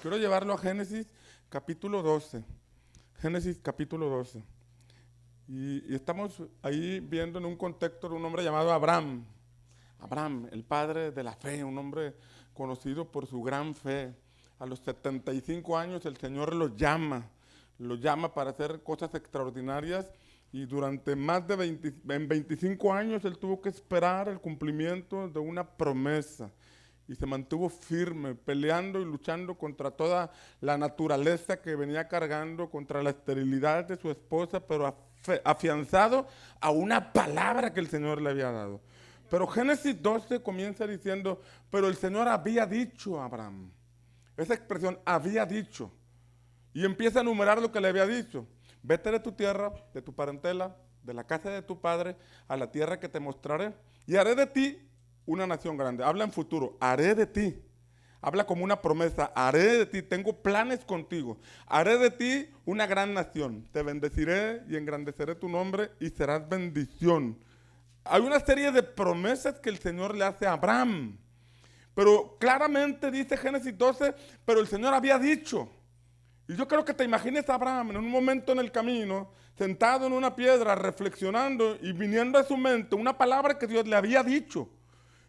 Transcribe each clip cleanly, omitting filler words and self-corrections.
Quiero llevarlo a Génesis capítulo 12. Génesis capítulo 12. Y estamos ahí viendo en un contexto de un hombre llamado Abraham. Abraham, el padre de la fe, un hombre conocido por su gran fe. A los 75 años el Señor lo llama para hacer cosas extraordinarias y durante más de 25 años él tuvo que esperar el cumplimiento de una promesa. Y se mantuvo firme, peleando y luchando contra toda la naturaleza que venía cargando, contra la esterilidad de su esposa, pero afianzado a una palabra que el Señor le había dado. Pero Génesis 12 comienza diciendo, pero el Señor había dicho a Abraham. Esa expresión, había dicho. Y empieza a enumerar lo que le había dicho. Vete de tu tierra, de tu parentela, de la casa de tu padre, a la tierra que te mostraré, y haré de ti una nación grande. Habla en futuro, haré de ti. Habla como una promesa, haré de ti, tengo planes contigo. Haré de ti una gran nación. Te bendeciré y engrandeceré tu nombre y serás bendición. Hay una serie de promesas que el Señor le hace a Abraham. Pero claramente dice Génesis 12, pero el Señor había dicho. Y yo creo que te imagines a Abraham en un momento en el camino, sentado en una piedra, reflexionando y viniendo a su mente una palabra que Dios le había dicho,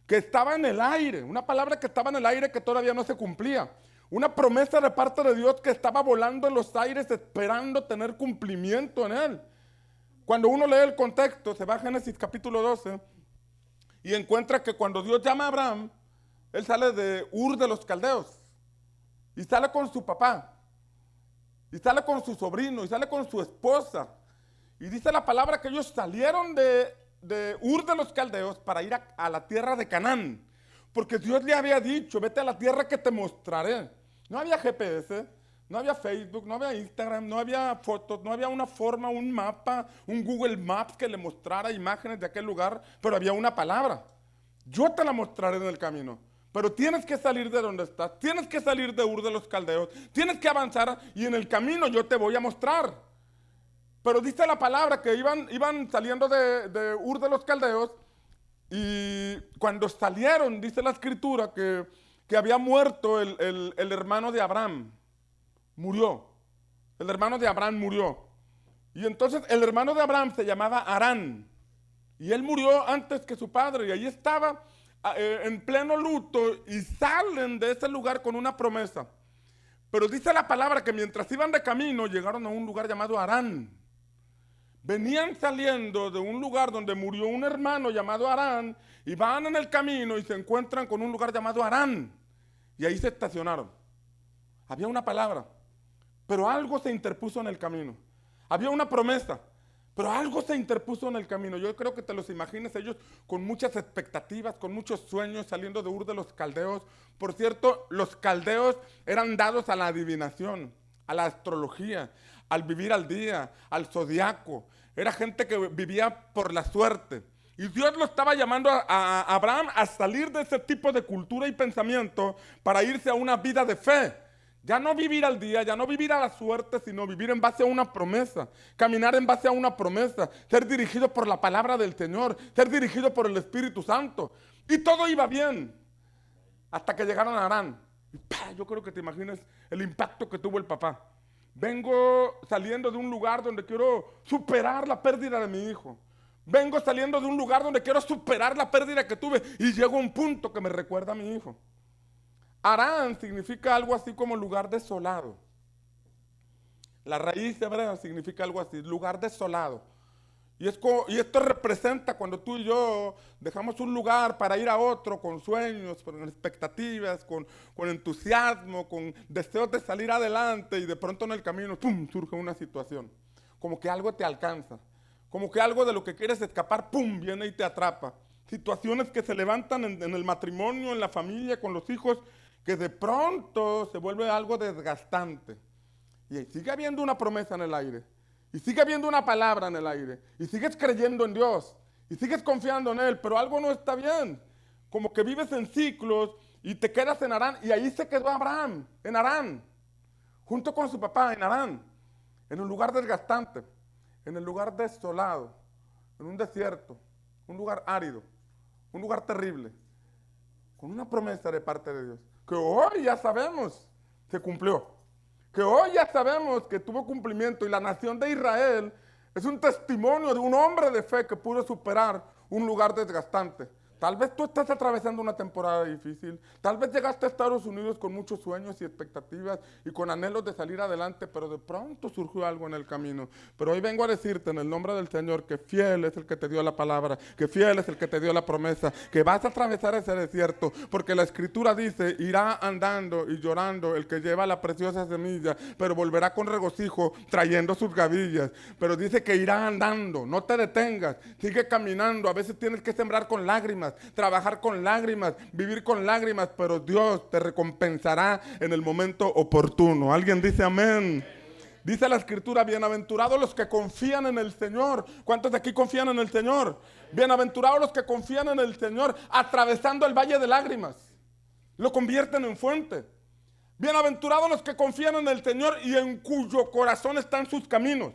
que estaba en el aire, una palabra que estaba en el aire que todavía no se cumplía, una promesa de parte de Dios que estaba volando en los aires esperando tener cumplimiento en él. Cuando uno lee el contexto, se va a Génesis capítulo 12 y encuentra que cuando Dios llama a Abraham, él sale de Ur de los Caldeos y sale con su papá. Y sale con su sobrino, y sale con su esposa. Y dice la palabra que ellos salieron de Ur de los Caldeos para ir a la tierra de Canaán. Porque Dios le había dicho, vete a la tierra que te mostraré. No había GPS, no había Facebook, no había Instagram, no había fotos, no había una forma, un mapa, un Google Maps que le mostrara imágenes de aquel lugar, pero había una palabra. Yo te la mostraré en el camino. Pero tienes que salir de donde estás, tienes que salir de Ur de los Caldeos, tienes que avanzar y en el camino yo te voy a mostrar. Pero dice la palabra que iban saliendo de Ur de los Caldeos y cuando salieron, dice la escritura que había muerto el hermano de Abraham, murió. El hermano de Abraham murió. Y entonces el hermano de Abraham se llamaba Harán y él murió antes que su padre y ahí estaba en pleno luto y salen de ese lugar con una promesa. Pero dice la palabra que mientras iban de camino llegaron a un lugar llamado Harán. Venían saliendo de un lugar donde murió un hermano llamado Harán y van en el camino y se encuentran con un lugar llamado Harán. Y ahí se estacionaron. Había una palabra, pero algo se interpuso en el camino. Había una promesa, pero algo se interpuso en el camino. Yo creo que te los imaginas ellos con muchas expectativas, con muchos sueños, saliendo de Ur de los Caldeos. Por cierto, los caldeos eran dados a la adivinación, a la astrología, al vivir al día, al zodiaco. Era gente que vivía por la suerte. Y Dios lo estaba llamando a Abraham a salir de ese tipo de cultura y pensamiento para irse a una vida de fe. Ya no vivir al día, ya no vivir a la suerte, sino vivir en base a una promesa, caminar en base a una promesa, ser dirigido por la palabra del Señor, ser dirigido por el Espíritu Santo. Y todo iba bien, hasta que llegaron a Harán. Y yo creo que te imaginas el impacto que tuvo el papá. Vengo saliendo de un lugar donde quiero superar la pérdida de mi hijo. Vengo saliendo de un lugar donde quiero superar la pérdida que tuve y llego a un punto que me recuerda a mi hijo. Harán significa algo así como lugar desolado. La raíz hebrea significa algo así, lugar desolado. Y esto representa cuando tú y yo dejamos un lugar para ir a otro con sueños, con expectativas, con entusiasmo, con deseos de salir adelante y de pronto en el camino, ¡pum!, surge una situación. Como que algo te alcanza, como que algo de lo que quieres escapar, ¡pum!, viene y te atrapa. Situaciones que se levantan en el matrimonio, en la familia, con los hijos, que de pronto se vuelve algo desgastante. Y sigue habiendo una promesa en el aire. Y sigue habiendo una palabra en el aire. Y sigues creyendo en Dios. Y sigues confiando en Él. Pero algo no está bien. Como que vives en ciclos y te quedas en Harán. Y ahí se quedó Abraham, en Harán. Junto con su papá, en Harán. En un lugar desgastante. En el lugar desolado. En un desierto. Un lugar árido. Un lugar terrible. Con una promesa de parte de Dios. Que hoy ya sabemos se cumplió. Que hoy ya sabemos que tuvo cumplimiento y la nación de Israel es un testimonio de un hombre de fe que pudo superar un lugar desgastante. Tal vez tú estás atravesando una temporada difícil, tal vez llegaste a Estados Unidos con muchos sueños y expectativas y con anhelos de salir adelante, pero de pronto surgió algo en el camino. Pero hoy vengo a decirte en el nombre del Señor que fiel es el que te dio la palabra, que fiel es el que te dio la promesa, que vas a atravesar ese desierto, porque la Escritura dice, irá andando y llorando el que lleva la preciosa semilla, pero volverá con regocijo trayendo sus gavillas. Pero dice que irá andando, no te detengas, sigue caminando, a veces tienes que sembrar con lágrimas, trabajar con lágrimas, vivir con lágrimas, pero Dios te recompensará en el momento oportuno. ¿Alguien dice amén? Dice la Escritura, bienaventurados los que confían en el Señor. ¿Cuántos de aquí confían en el Señor? Bienaventurados los que confían en el Señor, atravesando el valle de lágrimas. Lo convierten en fuente. Bienaventurados los que confían en el Señor y en cuyo corazón están sus caminos.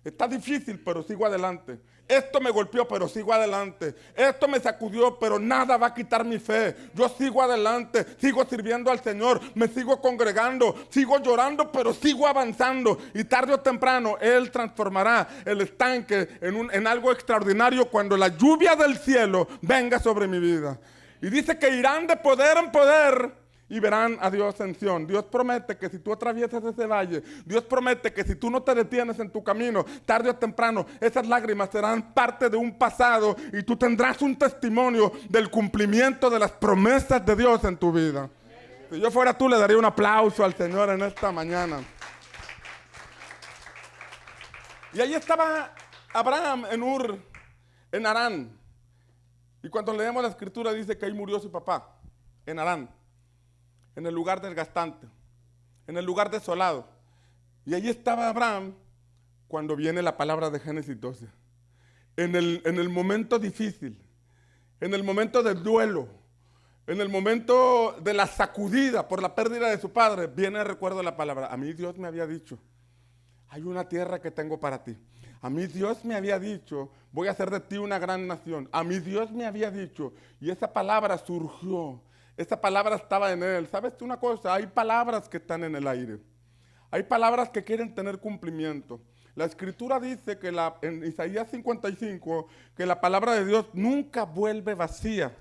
Está difícil, pero sigo adelante. Esto me golpeó, pero sigo adelante. Esto me sacudió, pero nada va a quitar mi fe. Yo sigo adelante, sigo sirviendo al Señor, me sigo congregando, sigo llorando, pero sigo avanzando. Y tarde o temprano, Él transformará el estanque en algo extraordinario cuando la lluvia del cielo venga sobre mi vida. Y dice que irán de poder en poder y verán a Dios en Sión. Dios promete que si tú atraviesas ese valle, Dios promete que si tú no te detienes en tu camino, tarde o temprano, esas lágrimas serán parte de un pasado y tú tendrás un testimonio del cumplimiento de las promesas de Dios en tu vida. Si yo fuera tú, le daría un aplauso al Señor en esta mañana. Y ahí estaba Abraham en Ur, en Harán. Y cuando leemos la Escritura dice que ahí murió su papá, en Harán. En el lugar desgastante, en el lugar desolado. Y allí estaba Abraham cuando viene la palabra de Génesis 12. En el momento difícil, en el momento del duelo, en el momento de la sacudida por la pérdida de su padre, viene el recuerdo de la palabra. A mí Dios me había dicho, hay una tierra que tengo para ti. A mí Dios me había dicho, voy a hacer de ti una gran nación. A mí Dios me había dicho, y esa palabra surgió. Esa palabra estaba en él. ¿Sabes una cosa? Hay palabras que están en el aire. Hay palabras que quieren tener cumplimiento. La Escritura dice que en Isaías 55, que la palabra de Dios nunca vuelve vacía,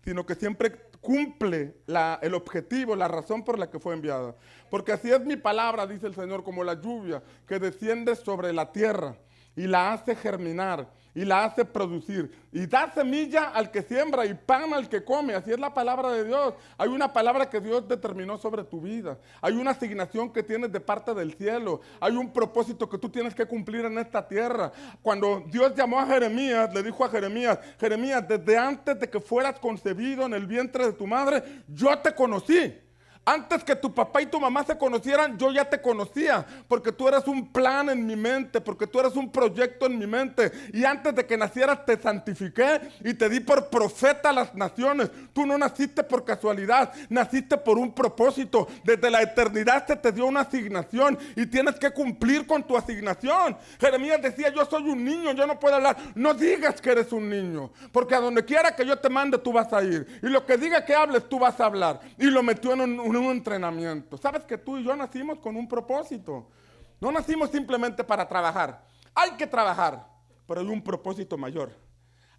sino que siempre cumple el objetivo, la razón por la que fue enviada. Porque así es mi palabra, dice el Señor, como la lluvia que desciende sobre la tierra y la hace germinar y la hace producir, y da semilla al que siembra y pan al que come. Así es la palabra de Dios. Hay una palabra que Dios determinó sobre tu vida. Hay una asignación que tienes de parte del cielo. Hay un propósito que tú tienes que cumplir en esta tierra. Cuando Dios llamó a Jeremías, le dijo a Jeremías, Jeremías, desde antes de que fueras concebido en el vientre de tu madre, yo te conocí. Antes que tu papá y tu mamá se conocieran, yo ya te conocía, porque tú eras un plan en mi mente, porque tú eras un proyecto en mi mente. Y antes de que nacieras te santifiqué y te di por profeta a las naciones. Tú no naciste por casualidad, naciste por un propósito. Desde la eternidad se te dio una asignación y tienes que cumplir con tu asignación. Jeremías decía, yo soy un niño, yo no puedo hablar. No digas que eres un niño, porque a donde quiera que yo te mande tú vas a ir. Y lo que diga que hables tú vas a hablar. Y lo metió en un entrenamiento. Sabes que tú y yo nacimos con un propósito. No nacimos simplemente para trabajar. Hay que trabajar, pero hay un propósito mayor.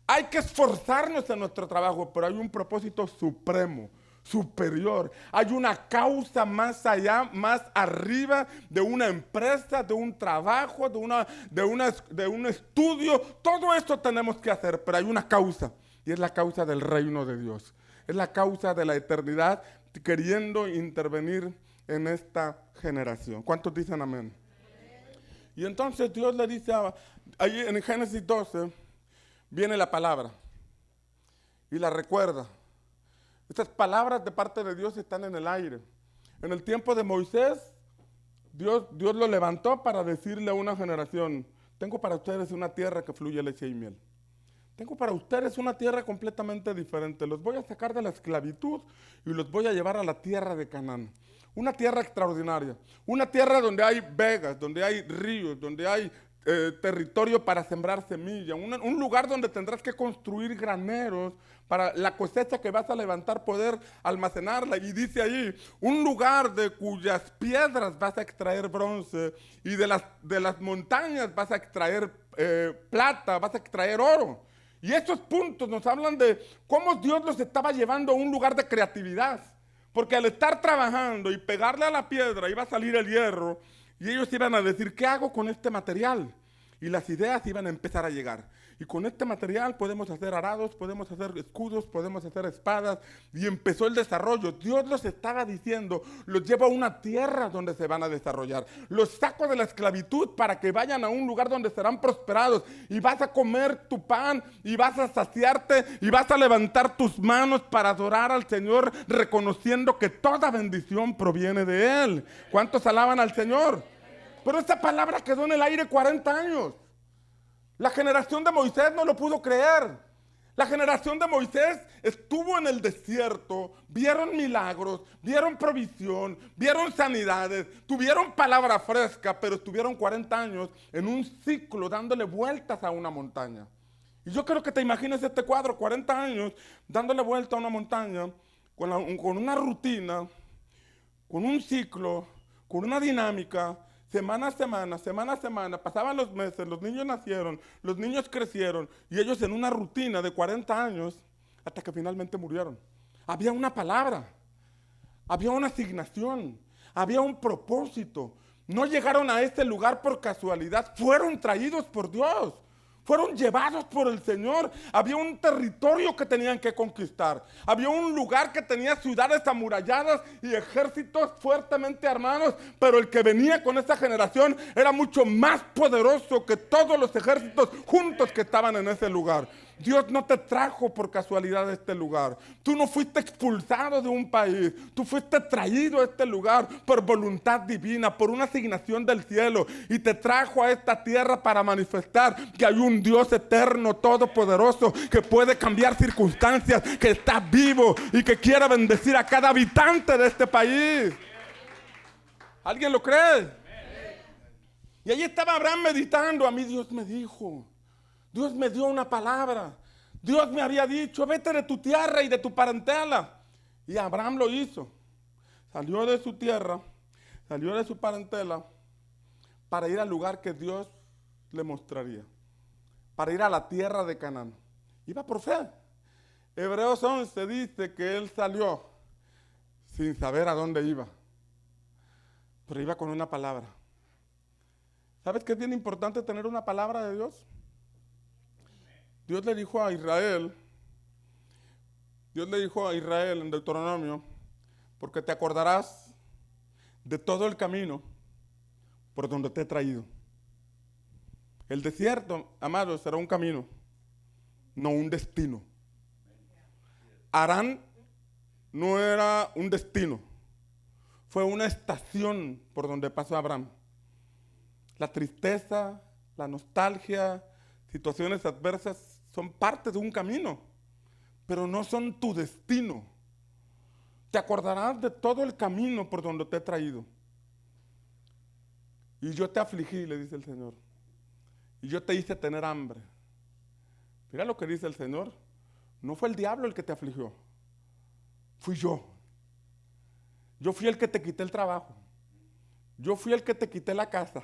Hay que esforzarnos en nuestro trabajo, pero hay un propósito supremo, superior. Hay una causa más allá, más arriba de una empresa, de un trabajo, de un estudio. Todo esto tenemos que hacer, pero hay una causa, y es la causa del reino de Dios. Es la causa de la eternidad queriendo intervenir en esta generación. ¿Cuántos dicen amén? Y entonces Dios le dice, ahí en Génesis 12, viene la palabra y la recuerda. Estas palabras de parte de Dios están en el aire. En el tiempo de Moisés, Dios lo levantó para decirle a una generación, tengo para ustedes una tierra que fluye leche y miel. Tengo para ustedes una tierra completamente diferente. Los voy a sacar de la esclavitud y los voy a llevar a la tierra de Canaán. Una tierra extraordinaria. Una tierra donde hay vegas, donde hay ríos, donde hay territorio para sembrar semilla, un lugar donde tendrás que construir graneros para la cosecha que vas a levantar, poder almacenarla. Y dice ahí, un lugar de cuyas piedras vas a extraer bronce y de las montañas vas a extraer plata, vas a extraer oro. Y estos puntos nos hablan de cómo Dios los estaba llevando a un lugar de creatividad. Porque al estar trabajando y pegarle a la piedra iba a salir el hierro y ellos iban a decir, ¿qué hago con este material? Y las ideas iban a empezar a llegar. Y con este material podemos hacer arados, podemos hacer escudos, podemos hacer espadas. Y empezó el desarrollo. Dios los estaba diciendo, los llevo a una tierra donde se van a desarrollar. Los saco de la esclavitud para que vayan a un lugar donde serán prosperados. Y vas a comer tu pan y vas a saciarte y vas a levantar tus manos para adorar al Señor, reconociendo que toda bendición proviene de Él. ¿Cuántos alaban al Señor? Pero esta palabra quedó en el aire 40 años. La generación de Moisés no lo pudo creer. La generación de Moisés estuvo en el desierto, vieron milagros, vieron provisión, vieron sanidades, tuvieron palabra fresca, pero estuvieron 40 años en un ciclo dándole vueltas a una montaña. Y yo quiero que te imagines este cuadro, 40 años dándole vuelta a una montaña, con una rutina, con un ciclo, con una dinámica. Semana a semana, pasaban los meses, los niños nacieron, los niños crecieron y ellos en una rutina de 40 años hasta que finalmente murieron. Había una palabra, había una asignación, había un propósito. No llegaron a este lugar por casualidad, fueron traídos por Dios. Fueron llevados por el Señor. Había un territorio que tenían que conquistar. Había un lugar que tenía ciudades amuralladas y ejércitos fuertemente armados. Pero el que venía con esta generación era mucho más poderoso que todos los ejércitos juntos que estaban en ese lugar. Dios no te trajo por casualidad a este lugar. Tú no fuiste expulsado de un país. Tú fuiste traído a este lugar por voluntad divina, por una asignación del cielo. Y te trajo a esta tierra para manifestar que hay un Dios eterno, todopoderoso, que puede cambiar circunstancias, que está vivo y que quiere bendecir a cada habitante de este país. ¿Alguien lo cree? Y ahí estaba Abraham meditando. A mí Dios me dijo. Dios me dio una palabra. Dios me había dicho, vete de tu tierra y de tu parentela. Y Abraham lo hizo. Salió de su tierra, salió de su parentela para ir al lugar que Dios le mostraría. Para ir a la tierra de Canaán. Iba por fe. Hebreos 11 dice que él salió sin saber a dónde iba. Pero iba con una palabra. ¿Sabes qué es bien importante tener una palabra de Dios? Dios le dijo a Israel en Deuteronomio, porque te acordarás de todo el camino por donde te he traído. El desierto, amados, será un camino, no un destino. Harán no era un destino, fue una estación por donde pasó Abraham. La tristeza, la nostalgia, situaciones adversas son parte de un camino, pero no son tu destino. Te acordarás de todo el camino por donde te he traído. Y yo te afligí, le dice el Señor. Y yo te hice tener hambre. Mira lo que dice el Señor. No fue el diablo el que te afligió. Fui yo. Yo fui el que te quité el trabajo. Yo fui el que te quité la casa.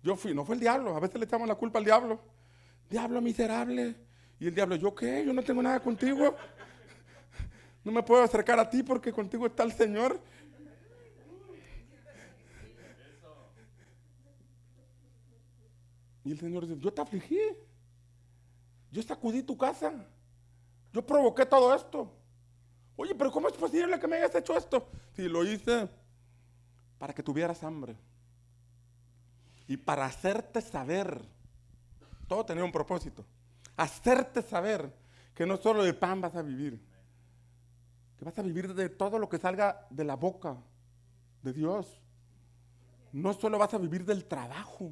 No fue el diablo. A veces le echamos la culpa al diablo. Diablo miserable. Y el diablo, ¿yo qué? Yo no tengo nada contigo. No me puedo acercar a ti porque contigo está el Señor. Y el Señor dice, yo te afligí. Yo sacudí tu casa. Yo provoqué todo esto. Oye, pero ¿cómo es posible que me hayas hecho esto? Sí, lo hice para que tuvieras hambre. Y para hacerte saber, todo tenía un propósito. Hacerte saber que no solo de pan vas a vivir, que vas a vivir de todo lo que salga de la boca de Dios. No solo vas a vivir del trabajo.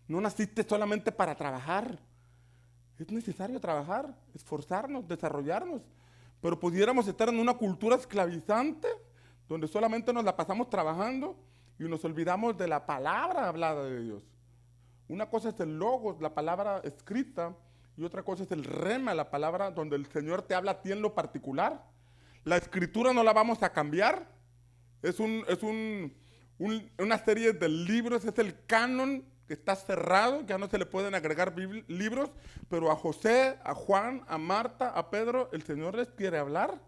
No naciste solamente para trabajar. Es necesario trabajar, esforzarnos, desarrollarnos. Pero pudiéramos estar en una cultura esclavizante, donde solamente nos la pasamos trabajando y nos olvidamos de la palabra hablada de Dios. Una cosa es el logos, la palabra escrita, y otra cosa es el rema, la palabra donde el Señor te habla a ti en lo particular. La escritura no la vamos a cambiar. Una serie de libros, es el canon que está cerrado, ya no se le pueden agregar libros, pero a José, a Juan, a Marta, a Pedro, el Señor les quiere hablar.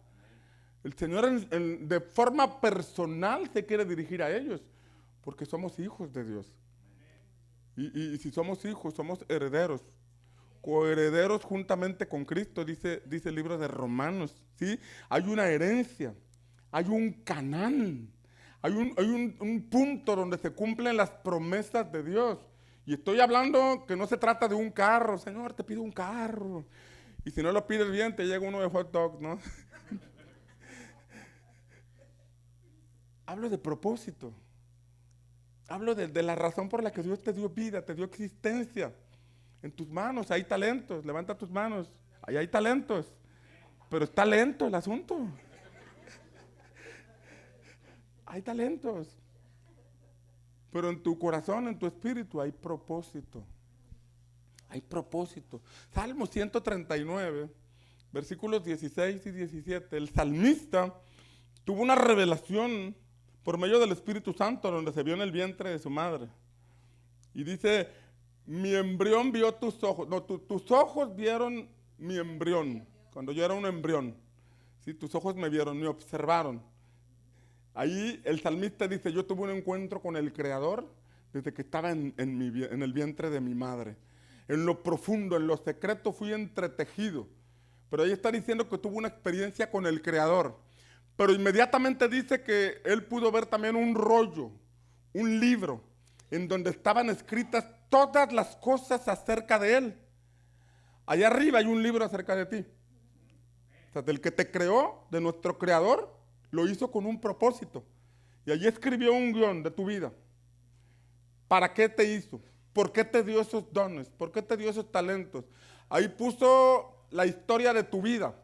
El Señor de forma personal se quiere dirigir a ellos, porque somos hijos de Dios. Y si somos hijos, somos herederos, coherederos juntamente con Cristo, dice el libro de Romanos, ¿sí? Hay una herencia, hay un Canaán, hay un punto donde se cumplen las promesas de Dios. Y estoy hablando que no se trata de un carro. Señor, te pido un carro. Y si no lo pides bien, te llega uno de hot dogs, ¿no? Hablo de propósito. Hablo de la razón por la que Dios te dio vida, te dio existencia. En tus manos hay talentos. Levanta tus manos. Ahí hay talentos. Pero está lento el asunto. Hay talentos. Pero en tu corazón, en tu espíritu, hay propósito. Hay propósito. Salmo 139, versículos 16 y 17. El salmista tuvo una revelación por medio del Espíritu Santo donde se vio en el vientre de su madre. Y dice, mi embrión vio tus ojos. No, tus ojos vieron mi embrión. Cuando yo era un embrión. Sí, tus ojos me vieron, me observaron. Ahí el salmista dice, yo tuve un encuentro con el Creador desde que estaba en el vientre de mi madre. En lo profundo, en lo secreto fui entretejido. Pero ahí está diciendo que tuvo una experiencia con el Creador. Pero inmediatamente dice que él pudo ver también un rollo, un libro, en donde estaban escritas todas las cosas acerca de él. Allá arriba hay un libro acerca de ti. O sea, del que te creó, de nuestro Creador, lo hizo con un propósito. Y allí escribió un guión de tu vida. ¿Para qué te hizo? ¿Por qué te dio esos dones? ¿Por qué te dio esos talentos? Ahí puso la historia de tu vida.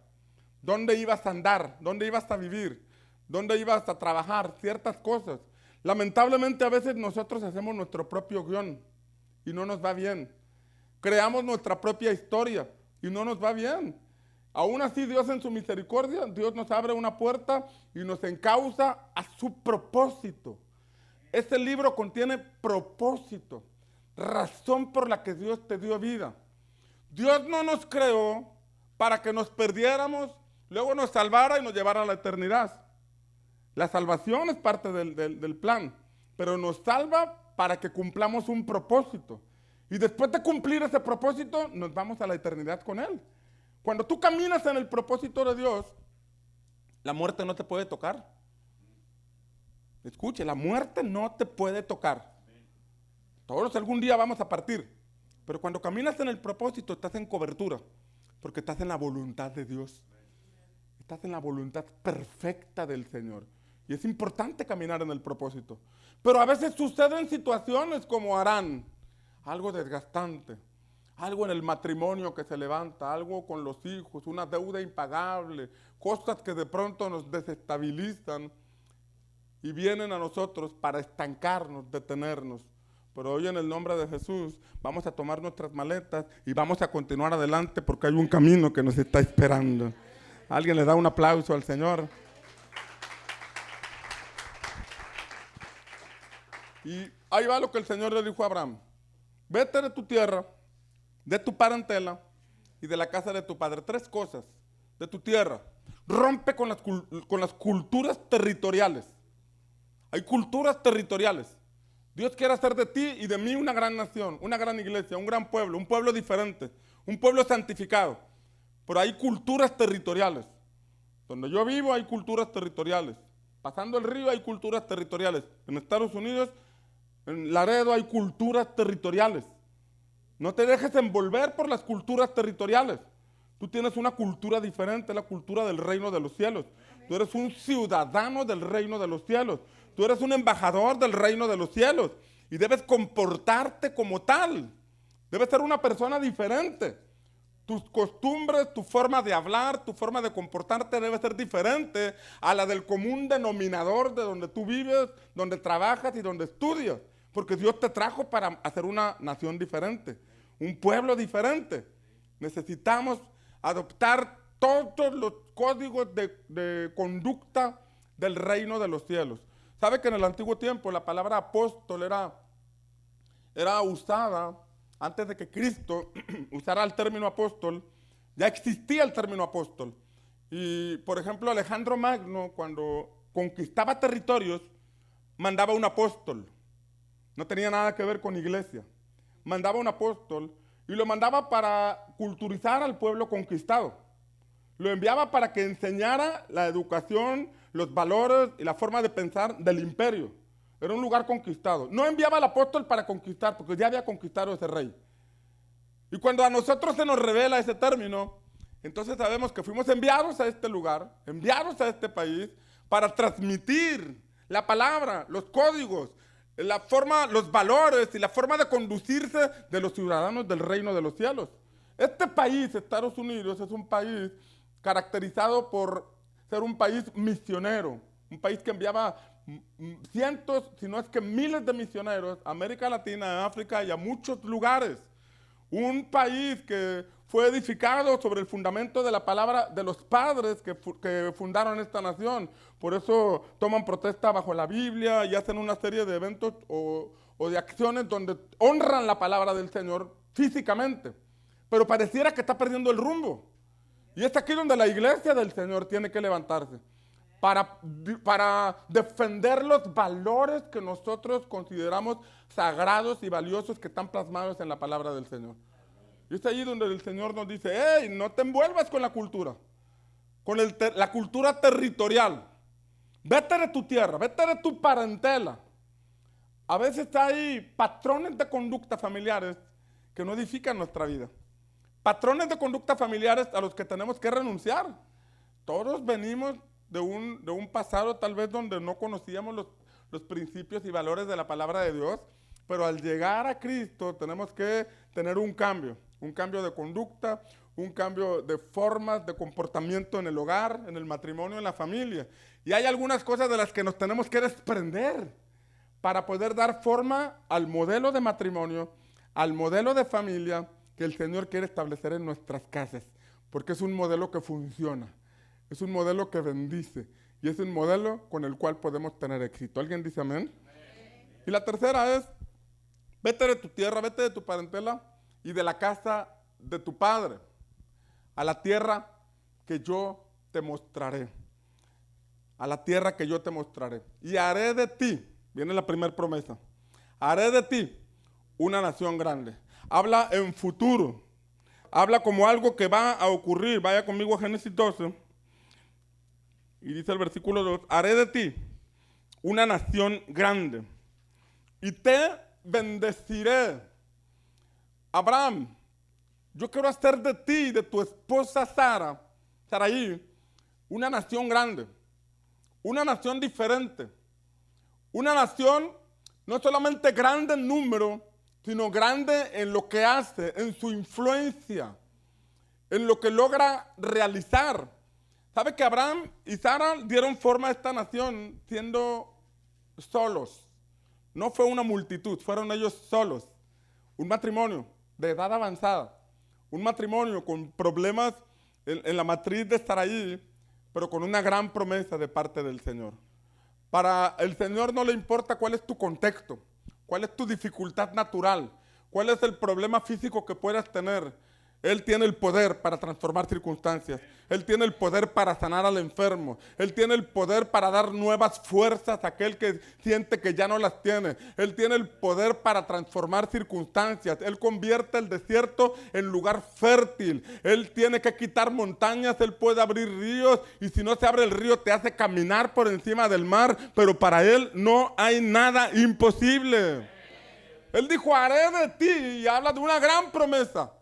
¿Dónde ibas a andar? ¿Dónde ibas a vivir? ¿Dónde ibas a trabajar? Ciertas cosas. Lamentablemente a veces nosotros hacemos nuestro propio guión y no nos va bien. Creamos nuestra propia historia y no nos va bien. Aún así, Dios en su misericordia, Dios nos abre una puerta y nos encausa a su propósito. Este libro contiene propósito, razón por la que Dios te dio vida. Dios no nos creó para que nos perdiéramos, luego nos salvara y nos llevara a la eternidad. La salvación es parte del plan, pero nos salva para que cumplamos un propósito. Y después de cumplir ese propósito, nos vamos a la eternidad con Él. Cuando tú caminas en el propósito de Dios, la muerte no te puede tocar. Escuche, la muerte no te puede tocar. Todos algún día vamos a partir. Pero cuando caminas en el propósito, estás en cobertura. Porque estás en la voluntad de Dios. Estás en la voluntad perfecta del Señor. Y es importante caminar en el propósito. Pero a veces suceden situaciones como Harán. Algo desgastante. Algo en el matrimonio que se levanta, algo con los hijos, una deuda impagable, cosas que de pronto nos desestabilizan y vienen a nosotros para estancarnos, detenernos. Pero hoy en el nombre de Jesús vamos a tomar nuestras maletas y vamos a continuar adelante porque hay un camino que nos está esperando. ¿Alguien le da un aplauso al Señor? Y ahí va lo que el Señor le dijo a Abraham. Vete de tu tierra, de tu parentela y de la casa de tu padre. 3 cosas. De tu tierra. Rompe con las culturas territoriales. Hay culturas territoriales. Dios quiere hacer de ti y de mí una gran nación, una gran iglesia, un gran pueblo, un pueblo diferente, un pueblo santificado. Pero hay culturas territoriales. Donde yo vivo hay culturas territoriales. Pasando el río hay culturas territoriales. En Estados Unidos, en Laredo hay culturas territoriales. No te dejes envolver por las culturas territoriales. Tú tienes una cultura diferente, la cultura del reino de los cielos. Tú eres un ciudadano del reino de los cielos. Tú eres un embajador del reino de los cielos. Y debes comportarte como tal. Debes ser una persona diferente. Tus costumbres, tu forma de hablar, tu forma de comportarte debe ser diferente a la del común denominador de donde tú vives, donde trabajas y donde estudias. porque Dios te trajo para hacer una nación diferente, un pueblo diferente. Necesitamos adoptar todos los códigos de conducta del reino de los cielos. ¿Sabe que en el antiguo tiempo la palabra apóstol era usada antes de que Cristo usara el término apóstol? Ya existía el término apóstol. Y, por ejemplo, Alejandro Magno, cuando conquistaba territorios, mandaba un apóstol. No tenía nada que ver con iglesia. Mandaba un apóstol y lo mandaba para culturizar al pueblo conquistado. Lo enviaba para que enseñara la educación, los valores y la forma de pensar del imperio. Era un lugar conquistado. No enviaba al apóstol para conquistar, porque ya había conquistado ese rey. Y cuando a nosotros se nos revela ese término, entonces sabemos que fuimos enviados a este lugar, enviados a este país, para transmitir la palabra, los códigos, la forma, los valores y la forma de conducirse de los ciudadanos del reino de los cielos. Este país, Estados Unidos, es un país caracterizado por ser un país misionero, un país que enviaba cientos, si no es que miles de misioneros a América Latina, a África y a muchos lugares. Un país que fue edificado sobre el fundamento de la palabra de los padres que fundaron esta nación. Por eso toman protesta bajo la Biblia y hacen una serie de eventos o de acciones donde honran la palabra del Señor físicamente. Pero pareciera que está perdiendo el rumbo. Y es aquí donde la iglesia del Señor tiene que levantarse para defender los valores que nosotros consideramos sagrados y valiosos que están plasmados en la palabra del Señor. Y es ahí donde el Señor nos dice, hey, no te envuelvas con la cultura, con la cultura territorial. Vete de tu tierra, vete de tu parentela. A veces hay patrones de conducta familiares que no edifican nuestra vida. Patrones de conducta familiares a los que tenemos que renunciar. Todos venimos de un pasado tal vez donde no conocíamos los principios y valores de la palabra de Dios, pero al llegar a Cristo tenemos que tener un cambio de conducta, un cambio de formas de comportamiento en el hogar, en el matrimonio, en la familia. Y hay algunas cosas de las que nos tenemos que desprender para poder dar forma al modelo de matrimonio, al modelo de familia que el Señor quiere establecer en nuestras casas, porque es un modelo que funciona, es un modelo que bendice y es un modelo con el cual podemos tener éxito. ¿Alguien dice amén? Amén. Y la tercera es, vete de tu tierra, vete de tu parentela y de la casa de tu padre, a la tierra que yo te mostraré, a la tierra que yo te mostraré. Y haré de ti, viene la primera promesa, haré de ti una nación grande. Habla en futuro, habla como algo que va a ocurrir. Vaya conmigo a Génesis 12 y dice el versículo 2, haré de ti una nación grande y te bendeciré. Abraham, yo quiero hacer de ti y de tu esposa Sarai, una nación grande, una nación diferente, una nación no solamente grande en número, sino grande en lo que hace, en su influencia, en lo que logra realizar. ¿Sabe que Abraham y Sara dieron forma a esta nación siendo solos? No fue una multitud, fueron ellos solos. Un matrimonio de edad avanzada, un matrimonio con problemas en la matriz de Sarai, pero con una gran promesa de parte del Señor. Para el Señor no le importa cuál es tu contexto, cuál es tu dificultad natural, cuál es el problema físico que puedas tener. Él tiene el poder para transformar circunstancias. Él tiene el poder para sanar al enfermo. Él tiene el poder para dar nuevas fuerzas a aquel que siente que ya no las tiene. Él tiene el poder para transformar circunstancias. Él convierte el desierto en lugar fértil. Él tiene que quitar montañas. Él puede abrir ríos. Y si no se abre el río, te hace caminar por encima del mar. Pero para Él no hay nada imposible. Él dijo, haré de ti. Y habla de una gran promesa.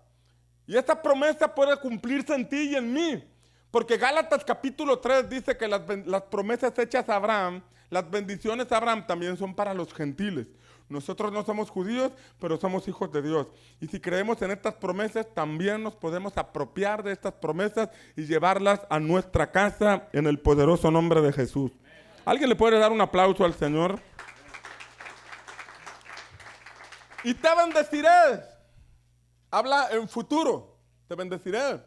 Y esta promesa puede cumplirse en ti y en mí. Porque Gálatas capítulo 3 dice que las promesas hechas a Abraham, las bendiciones a Abraham también son para los gentiles. Nosotros no somos judíos, pero somos hijos de Dios. Y si creemos en estas promesas, también nos podemos apropiar de estas promesas y llevarlas a nuestra casa en el poderoso nombre de Jesús. ¿Alguien le puede dar un aplauso al Señor? Y te bendeciré. Habla en futuro. Te bendeciré.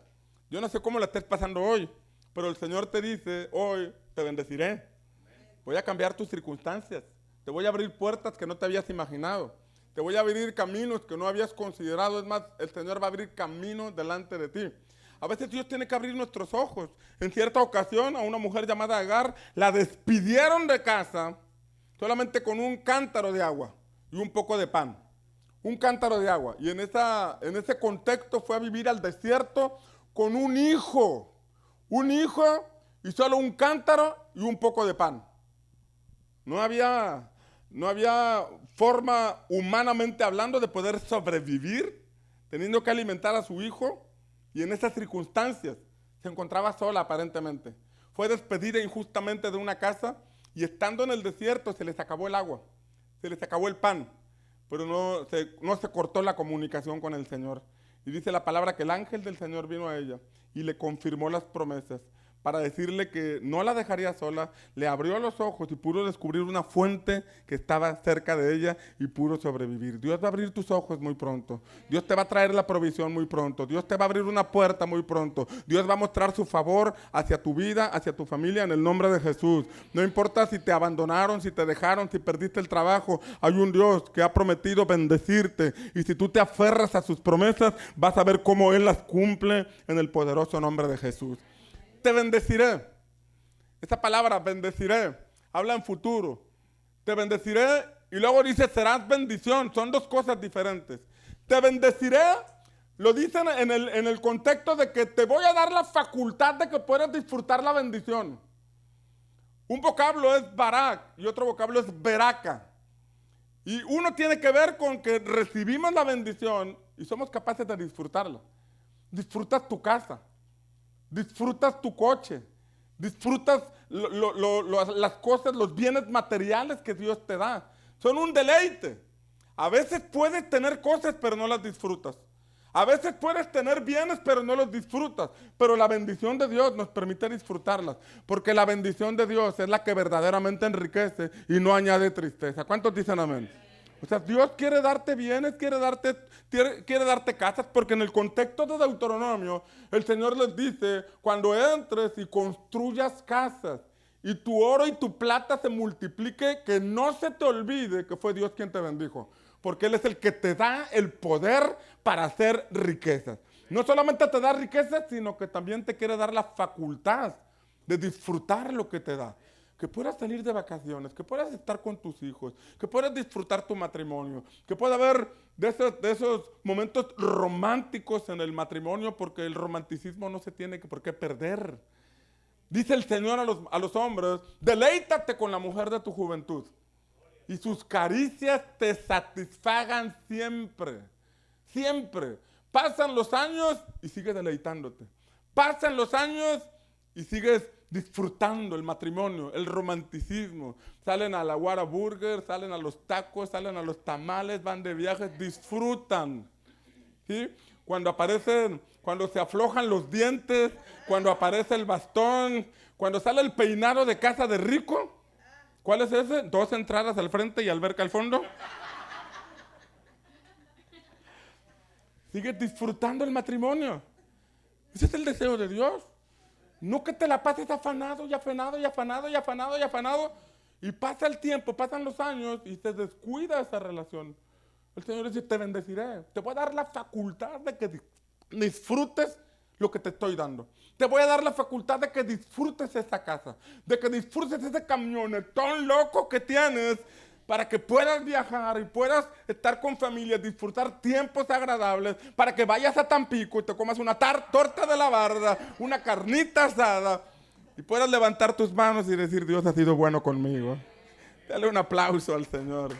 Yo no sé cómo la estés pasando hoy, pero el Señor te dice, hoy te bendeciré. Voy a cambiar tus circunstancias. Te voy a abrir puertas que no te habías imaginado. Te voy a abrir caminos que no habías considerado. Es más, el Señor va a abrir caminos delante de ti. A veces Dios tiene que abrir nuestros ojos. En cierta ocasión, a una mujer llamada Agar la despidieron de casa solamente con un cántaro de agua y un poco de pan. Un cántaro de agua. Y en ese contexto fue a vivir al desierto con un hijo. Un hijo y solo un cántaro y un poco de pan. No había forma, humanamente hablando, de poder sobrevivir teniendo que alimentar a su hijo. Y en esas circunstancias se encontraba sola aparentemente. Fue despedida injustamente de una casa y estando en el desierto se les acabó el agua, se les acabó el pan, pero no se cortó la comunicación con el Señor. Y dice la palabra que el ángel del Señor vino a ella y le confirmó las promesas para decirle que no la dejaría sola. Le abrió los ojos y pudo descubrir una fuente que estaba cerca de ella y pudo sobrevivir. Dios va a abrir tus ojos muy pronto. Dios te va a traer la provisión muy pronto. Dios te va a abrir una puerta muy pronto. Dios va a mostrar su favor hacia tu vida, hacia tu familia, en el nombre de Jesús. No importa si te abandonaron, si te dejaron, si perdiste el trabajo. Hay un Dios que ha prometido bendecirte. Y si tú te aferras a sus promesas, vas a ver cómo Él las cumple en el poderoso nombre de Jesús. Te bendeciré. Esa palabra, bendeciré, habla en futuro. Te bendeciré y luego dice, serás bendición. Son dos cosas diferentes. Te bendeciré, lo dicen en el contexto de que te voy a dar la facultad de que puedas disfrutar la bendición. Un vocablo es barak y otro vocablo es beraka. Y uno tiene que ver con que recibimos la bendición y somos capaces de disfrutarla. Disfrutas tu casa. Disfrutas tu coche, disfrutas las cosas, los bienes materiales que Dios te da. Son un deleite. A veces puedes tener cosas, pero no las disfrutas. A veces puedes tener bienes, pero no los disfrutas. Pero la bendición de Dios nos permite disfrutarlas. Porque la bendición de Dios es la que verdaderamente enriquece y no añade tristeza. ¿Cuántos dicen amén? O sea, Dios quiere darte bienes, quiere darte casas, porque en el contexto de Deuteronomio, el Señor les dice, cuando entres y construyas casas, y tu oro y tu plata se multiplique, que no se te olvide que fue Dios quien te bendijo, porque Él es el que te da el poder para hacer riquezas. No solamente te da riquezas, sino que también te quiere dar la facultad de disfrutar lo que te da. Que puedas salir de vacaciones, que puedas estar con tus hijos, que puedas disfrutar tu matrimonio, que pueda haber de esos momentos románticos en el matrimonio, porque el romanticismo no se tiene por qué perder. Dice el Señor a los hombres, deleítate con la mujer de tu juventud y sus caricias te satisfagan siempre, siempre. Pasan los años y sigues deleitándote. Pasan los años y sigues disfrutando el matrimonio, el romanticismo. Salen a la Whataburger, salen a los tacos, salen a los tamales, van de viajes, disfrutan. ¿Sí? Cuando se aflojan los dientes, cuando aparece el bastón, cuando sale el peinado de casa de rico. ¿Cuál es ese? 2 entradas al frente y alberca al fondo. Sigues disfrutando el matrimonio. Ese es el deseo de Dios. No que te la pases afanado y afanado y afanado y afanado y afanado. Y pasa el tiempo, pasan los años y se descuida esa relación. El Señor dice, te bendeciré. Te voy a dar la facultad de que disfrutes lo que te estoy dando. Te voy a dar la facultad de que disfrutes esa casa. De que disfrutes ese camionetón loco que tienes. Para que puedas viajar y puedas estar con familia, disfrutar tiempos agradables, para que vayas a Tampico y te comas una torta de la barda, una carnita asada, y puedas levantar tus manos y decir, Dios ha sido bueno conmigo. Dale un aplauso al Señor.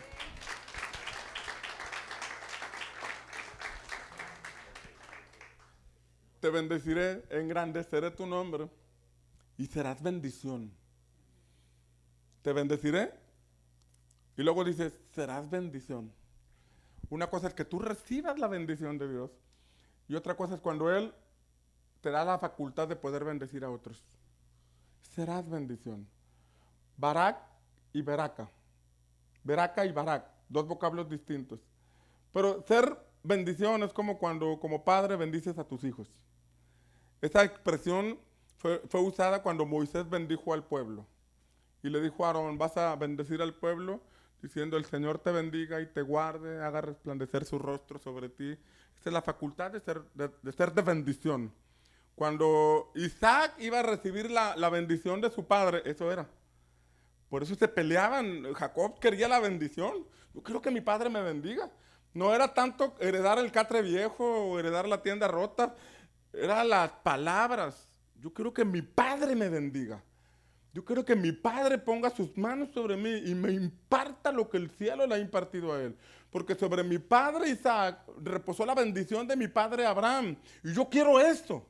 Te bendeciré, engrandeceré tu nombre y serás bendición. Te bendeciré. Y luego dice, serás bendición. Una cosa es que tú recibas la bendición de Dios. Y otra cosa es cuando Él te da la facultad de poder bendecir a otros. Serás bendición. Barak y beraka. Beraka y barak, 2 vocablos distintos. Pero ser bendición es como cuando como padre bendices a tus hijos. Esa expresión fue usada cuando Moisés bendijo al pueblo. Y le dijo a Aarón, vas a bendecir al pueblo diciendo, el Señor te bendiga y te guarde, haga resplandecer su rostro sobre ti. Esa es la facultad de ser de bendición. Cuando Isaac iba a recibir la bendición de su padre, eso era. Por eso se peleaban. Jacob quería la bendición. Yo quiero que mi padre me bendiga. No era tanto heredar el catre viejo o heredar la tienda rota. Eran las palabras. Yo quiero que mi padre me bendiga. Yo quiero que mi padre ponga sus manos sobre mí y me imparta lo que el cielo le ha impartido a él. Porque sobre mi padre Isaac reposó la bendición de mi padre Abraham. Y yo quiero esto.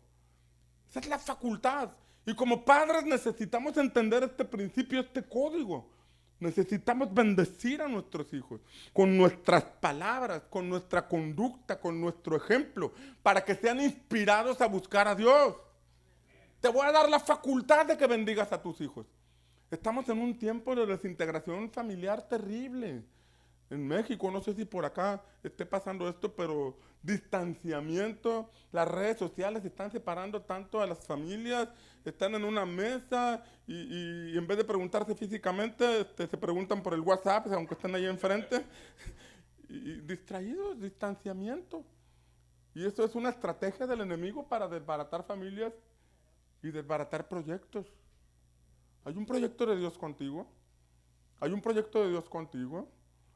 Esa es la facultad. Y como padres necesitamos entender este principio, este código. Necesitamos bendecir a nuestros hijos con nuestras palabras, con nuestra conducta, con nuestro ejemplo, para que sean inspirados a buscar a Dios. Te voy a dar la facultad de que bendigas a tus hijos. Estamos en un tiempo de desintegración familiar terrible. En México, no sé si por acá esté pasando esto, pero distanciamiento, las redes sociales están separando tanto a las familias, están en una mesa y en vez de preguntarse físicamente, se preguntan por el WhatsApp, aunque estén ahí enfrente, y distraídos, distanciamiento. Y eso es una estrategia del enemigo para desbaratar familias y desbaratar proyectos. ¿Hay un proyecto de Dios contigo? ¿Hay un proyecto de Dios contigo?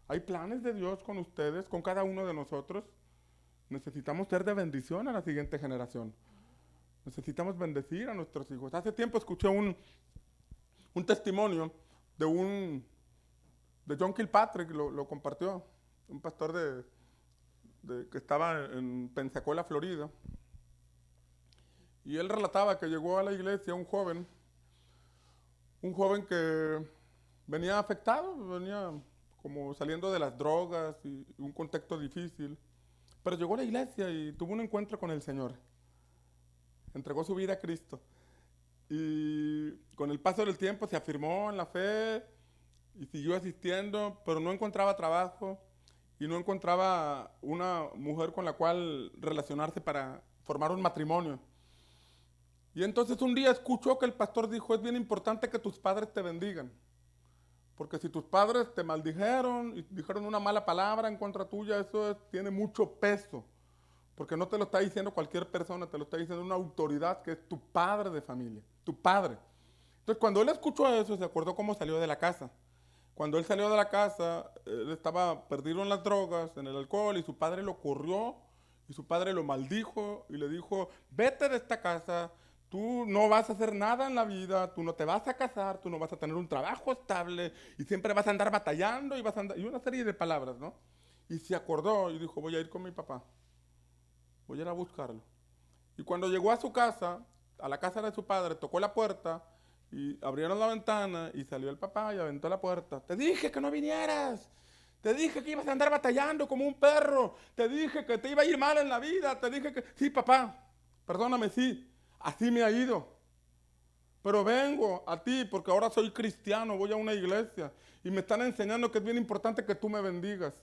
¿Hay planes de Dios con ustedes, con cada uno de nosotros? Necesitamos ser de bendición a la siguiente generación. Necesitamos bendecir a nuestros hijos. Hace tiempo escuché un testimonio de John Kilpatrick, lo compartió, un pastor que estaba en Pensacola, Florida. Y él relataba que llegó a la iglesia un joven que venía afectado, venía como saliendo de las drogas y un contexto difícil. Pero llegó a la iglesia y tuvo un encuentro con el Señor. Entregó su vida a Cristo. Y con el paso del tiempo se afirmó en la fe y siguió asistiendo, pero no encontraba trabajo y no encontraba una mujer con la cual relacionarse para formar un matrimonio. Y entonces un día escuchó que el pastor dijo, es bien importante que tus padres te bendigan. Porque si tus padres te maldijeron y dijeron una mala palabra en contra tuya, eso tiene mucho peso. Porque no te lo está diciendo cualquier persona, te lo está diciendo una autoridad que es tu padre de familia, tu padre. Entonces cuando él escuchó eso, se acordó cómo salió de la casa. Cuando él salió de la casa, él estaba perdido en las drogas, en el alcohol, y su padre lo corrió, y su padre lo maldijo, y le dijo, vete de esta casa, tú no vas a hacer nada en la vida, tú no te vas a casar, tú no vas a tener un trabajo estable, y siempre vas a andar batallando, y una serie de palabras, ¿no? Y se acordó y dijo, voy a ir con mi papá, voy a ir a buscarlo. Y cuando llegó a su casa, a la casa de su padre, tocó la puerta, y abrieron la ventana y salió el papá y aventó la puerta. Te dije que no vinieras. Te dije que ibas a andar batallando como un perro. Te dije que te iba a ir mal en la vida. Te dije que... Sí, papá, perdóname, sí. Así me ha ido. Pero vengo a ti porque ahora soy cristiano, voy a una iglesia y me están enseñando que es bien importante que tú me bendigas.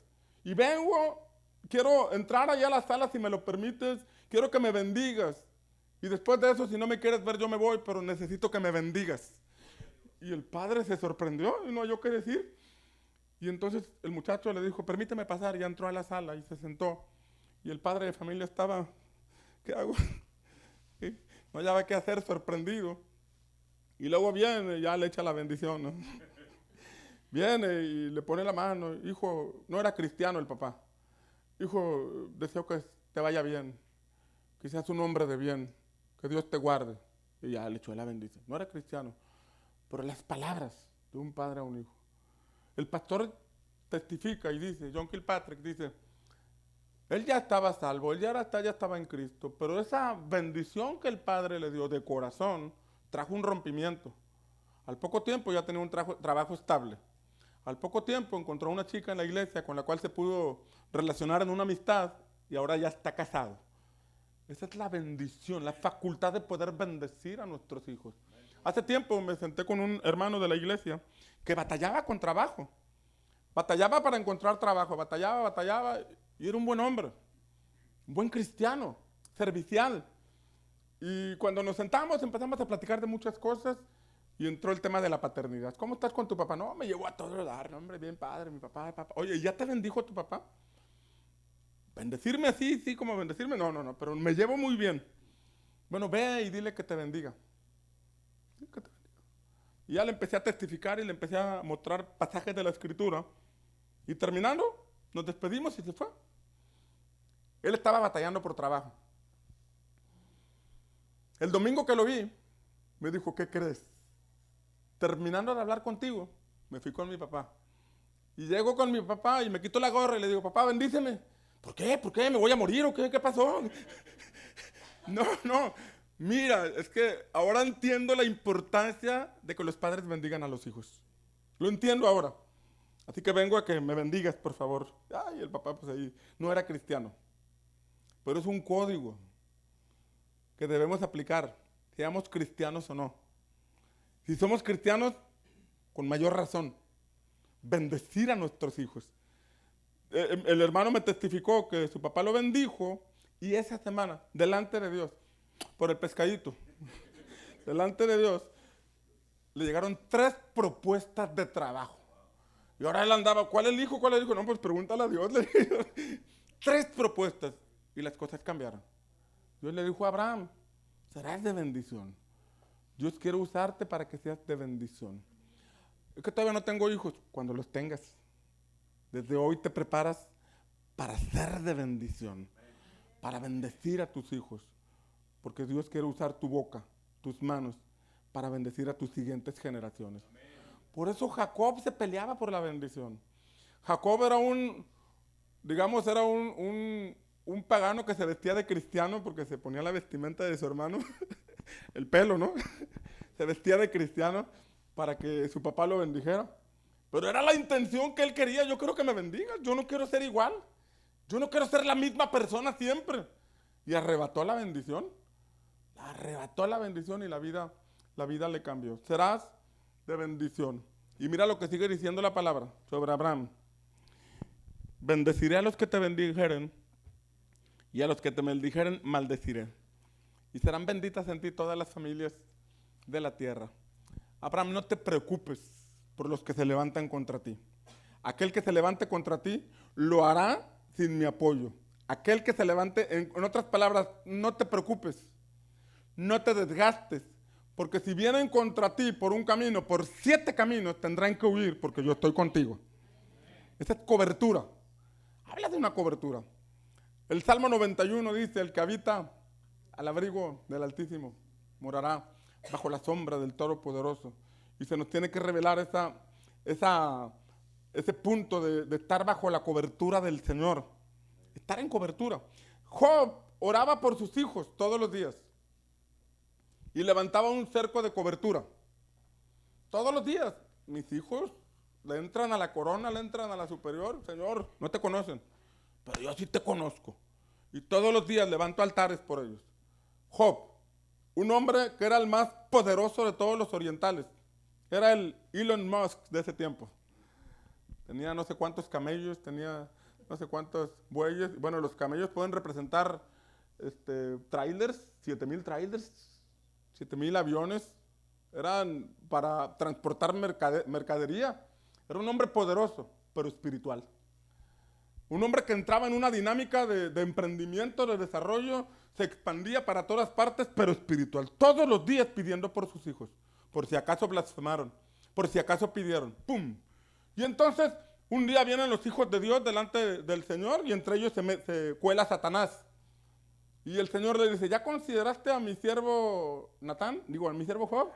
Y vengo, quiero entrar allá a la sala si me lo permites, quiero que me bendigas. Y después de eso, si no me quieres ver, yo me voy, pero necesito que me bendigas. Y el padre se sorprendió y no halló qué decir. Y entonces el muchacho le dijo, permíteme pasar, y entró a la sala y se sentó. Y el padre de familia estaba, ¿qué hago? ¿Sí? No hallaba qué hacer, sorprendido. Y luego viene y ya le echa la bendición, ¿no? Viene y le pone la mano. Hijo, no era cristiano el papá. Hijo, deseo que te vaya bien, que seas un hombre de bien, que Dios te guarde. Y ya le echó la bendición. No era cristiano, pero las palabras de un padre a un hijo. El pastor testifica y dice, John Kilpatrick dice, él ya estaba salvo, él ya estaba en Cristo, pero esa bendición que el padre le dio de corazón trajo un rompimiento. Al poco tiempo ya tenía un trabajo estable. Al poco tiempo encontró una chica en la iglesia con la cual se pudo relacionar en una amistad y ahora ya está casado. Esa es la bendición, la facultad de poder bendecir a nuestros hijos. Hace tiempo me senté con un hermano de la iglesia que batallaba con trabajo. Batallaba para encontrar trabajo, batallaba, Y era un buen hombre, un buen cristiano, servicial. Y cuando nos sentamos empezamos a platicar de muchas cosas y entró el tema de la paternidad. ¿Cómo estás con tu papá? No, me llevó a todo dar, no, hombre, bien padre, mi papá, papá. Oye, ¿ya te bendijo tu papá? ¿Bendecirme así? Sí, como bendecirme. No, pero me llevo muy bien. Bueno, ve y dile que te bendiga. Sí, que te bendiga. Y ya le empecé a testificar y le empecé a mostrar pasajes de la escritura. Y terminando, nos despedimos y se fue. Él estaba batallando por trabajo. El domingo que lo vi, me dijo, ¿qué crees? Terminando de hablar contigo, me fui con mi papá. Y llego con mi papá y me quito la gorra y le digo, papá, bendíceme. ¿Por qué? ¿Por qué? ¿Me voy a morir o qué? ¿Qué pasó? No. Mira, es que ahora entiendo la importancia de que los padres bendigan a los hijos. Lo entiendo ahora. Así que vengo a que me bendigas, por favor. Ay, el papá pues ahí no era cristiano. Pero es un código que debemos aplicar, seamos cristianos o no. Si somos cristianos, con mayor razón, bendecir a nuestros hijos. El hermano me testificó que su papá lo bendijo y esa semana, delante de Dios, por el pescadito, delante de Dios, le llegaron 3 propuestas de trabajo. Y ahora él andaba, ¿cuál elijo? ¿Cuál elijo? No, pues pregúntale a Dios. Le dijo. 3 propuestas y las cosas cambiaron. Dios le dijo a Abraham, serás de bendición. Dios quiere usarte para que seas de bendición. Es que todavía no tengo hijos. Cuando los tengas, desde hoy te preparas para ser de bendición, para bendecir a tus hijos, porque Dios quiere usar tu boca, tus manos, para bendecir a tus siguientes generaciones. Por eso Jacob se peleaba por la bendición. Jacob era era un pagano que se vestía de cristiano porque se ponía la vestimenta de su hermano, el pelo, ¿no? Se vestía de cristiano para que su papá lo bendijera. Pero era la intención que él quería. Yo quiero que me bendiga. Yo no quiero ser igual. Yo no quiero ser la misma persona siempre. Y arrebató la bendición. Arrebató la bendición y la vida le cambió. Serás de bendición. Y mira lo que sigue diciendo la palabra sobre Abraham. Bendeciré a los que te bendijeren y a los que te maldijeren maldeciré. Y serán benditas en ti todas las familias de la tierra. Abraham, no te preocupes por los que se levantan contra ti. Aquel que se levante contra ti lo hará sin mi apoyo. Aquel que se levante, en otras palabras, no te preocupes, no te desgastes, porque si vienen contra ti por un camino, por 7 caminos tendrán que huir porque yo estoy contigo. Esa es cobertura. Habla de una cobertura. El Salmo 91 dice, el que habita al abrigo del Altísimo morará bajo la sombra del Todopoderoso. Y se nos tiene que revelar ese punto de estar bajo la cobertura del Señor. Estar en cobertura. Job oraba por sus hijos todos los días. Y levantaba un cerco de cobertura. Todos los días. Mis hijos le entran a la corona, le entran a la superior. Señor, no te conocen, pero yo sí te conozco. Y todos los días levanto altares por ellos. Job, un hombre que era el más poderoso de todos los orientales. Era el Elon Musk de ese tiempo. Tenía no sé cuántos camellos, tenía no sé cuántos bueyes. Bueno, los camellos pueden representar trailers, 7,000 trailers, 7,000 aviones. Eran para transportar mercadería. Era un hombre poderoso, pero espiritual. Un hombre que entraba en una dinámica de emprendimiento, de desarrollo, se expandía para todas partes, pero espiritual. Todos los días pidiendo por sus hijos, por si acaso blasfemaron, por si acaso pidieron. ¡Pum! Y entonces, un día vienen los hijos de Dios delante del Señor y entre ellos se cuela Satanás. Y el Señor le dice, ¿ya consideraste a mi siervo Natán? Digo, a mi siervo Job.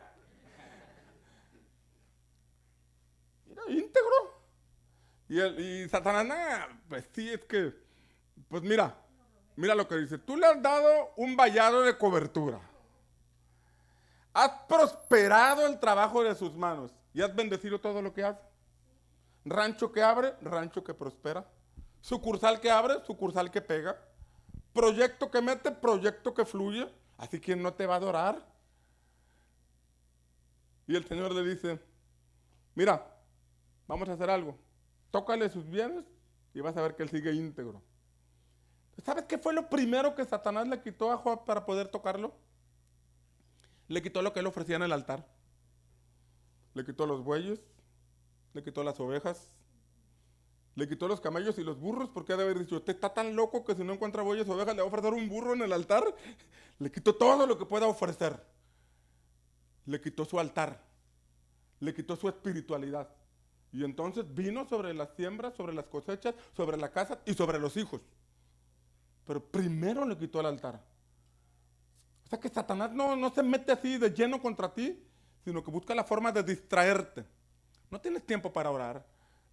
Mira, íntegro. Y Satanás, pues sí, es que, pues mira lo que dice. Tú le has dado un vallado de cobertura. Has prosperado el trabajo de sus manos y has bendecido todo lo que hace. Rancho que abre, rancho que prospera. Sucursal que abre, sucursal que pega. Proyecto que mete, proyecto que fluye. Así que no te va a adorar. Y el Señor le dice, mira, vamos a hacer algo. Tócale sus bienes y vas a ver que él sigue íntegro. ¿Sabes qué fue lo primero que Satanás le quitó a Job para poder tocarlo? Le quitó lo que él ofrecía en el altar. Le quitó los bueyes, le quitó las ovejas, le quitó los camellos y los burros, porque ha de haber dicho, usted está tan loco que si no encuentra bueyes o ovejas le va a ofrecer un burro en el altar. Le quitó todo lo que pueda ofrecer. Le quitó su altar, le quitó su espiritualidad. Y entonces vino sobre las siembras, sobre las cosechas, sobre la casa y sobre los hijos. Pero primero le quitó el altar. O sea que Satanás no se mete así de lleno contra ti, sino que busca la forma de distraerte. No tienes tiempo para orar,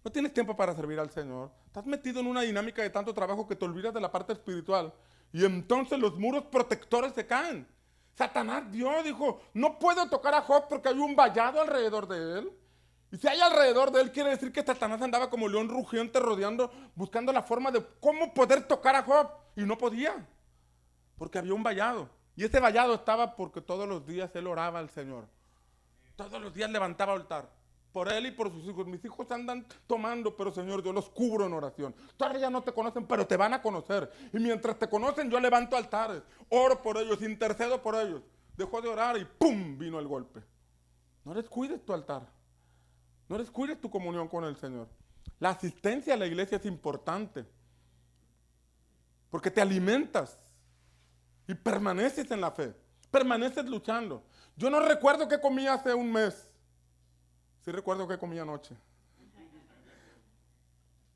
no tienes tiempo para servir al Señor. Estás metido en una dinámica de tanto trabajo que te olvidas de la parte espiritual. Y entonces los muros protectores se caen. Satanás dijo, no puedo tocar a Job porque hay un vallado alrededor de él. Y si hay alrededor de él, quiere decir que Satanás andaba como león rugiente rodeando, buscando la forma de cómo poder tocar a Job. Y no podía, porque había un vallado. Y ese vallado estaba porque todos los días él oraba al Señor. Todos los días levantaba altar. Por él y por sus hijos. Mis hijos andan tomando, pero Señor, yo los cubro en oración. Todavía no te conocen, pero te van a conocer. Y mientras te conocen, yo levanto altares. Oro por ellos, intercedo por ellos. Dejó de orar y ¡pum! Vino el golpe. No descuides tu altar. No descuides tu comunión con el Señor. La asistencia a la iglesia es importante. Porque te alimentas. Y permaneces en la fe. Permaneces luchando. Yo no recuerdo qué comí hace un mes. Sí recuerdo qué comí anoche.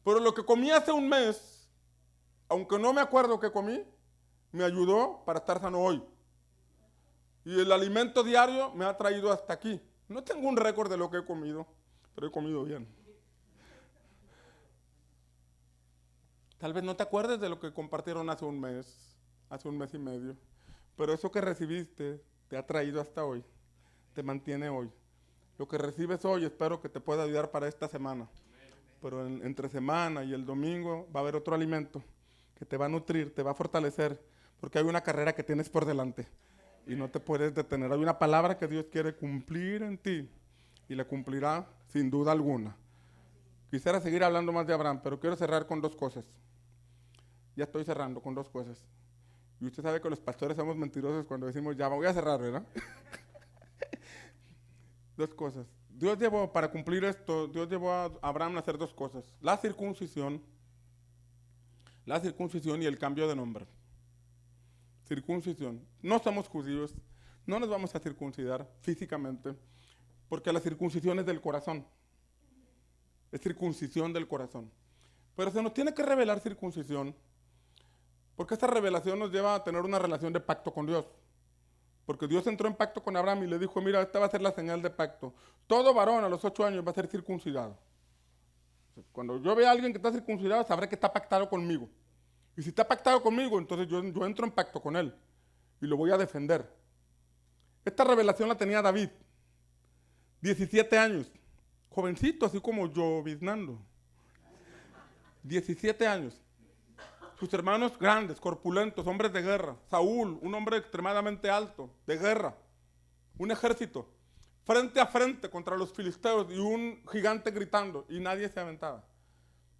Pero lo que comí hace un mes, aunque no me acuerdo qué comí, me ayudó para estar sano hoy. Y el alimento diario me ha traído hasta aquí. No tengo un récord de lo que he comido, pero he comido bien. Tal vez no te acuerdes de lo que compartieron hace un mes y medio. Pero eso que recibiste te ha traído hasta hoy, te mantiene hoy. Lo que recibes hoy espero que te pueda ayudar para esta semana. Pero entre semana y el domingo va a haber otro alimento que te va a nutrir, te va a fortalecer, porque hay una carrera que tienes por delante y no te puedes detener. Hay una palabra que Dios quiere cumplir en ti y la cumplirá sin duda alguna. Quisiera seguir hablando más de Abraham, pero quiero cerrar con dos cosas. Ya estoy cerrando con dos cosas. Y usted sabe que los pastores somos mentirosos cuando decimos ya voy a cerrar, ¿verdad? Dos cosas. Dios llevó, para cumplir esto, Dios llevó a Abraham a hacer dos cosas. La circuncisión y el cambio de nombre. Circuncisión. No somos judíos, no nos vamos a circuncidar físicamente, porque la circuncisión es del corazón. Es circuncisión del corazón. Pero se nos tiene que revelar circuncisión, porque esta revelación nos lleva a tener una relación de pacto con Dios. Porque Dios entró en pacto con Abraham y le dijo, mira, esta va a ser la señal de pacto. Todo varón a los 8 años va a ser circuncidado. Cuando yo vea a alguien que está circuncidado, sabré que está pactado conmigo. Y si está pactado conmigo, entonces yo entro en pacto con él. Y lo voy a defender. Esta revelación la tenía David. 17 años. Jovencito, así como yo, biznando. 17 años. Sus hermanos grandes, corpulentos, hombres de guerra. Saúl, un hombre extremadamente alto, de guerra. Un ejército, frente a frente contra los filisteos y un gigante gritando. Y nadie se aventaba.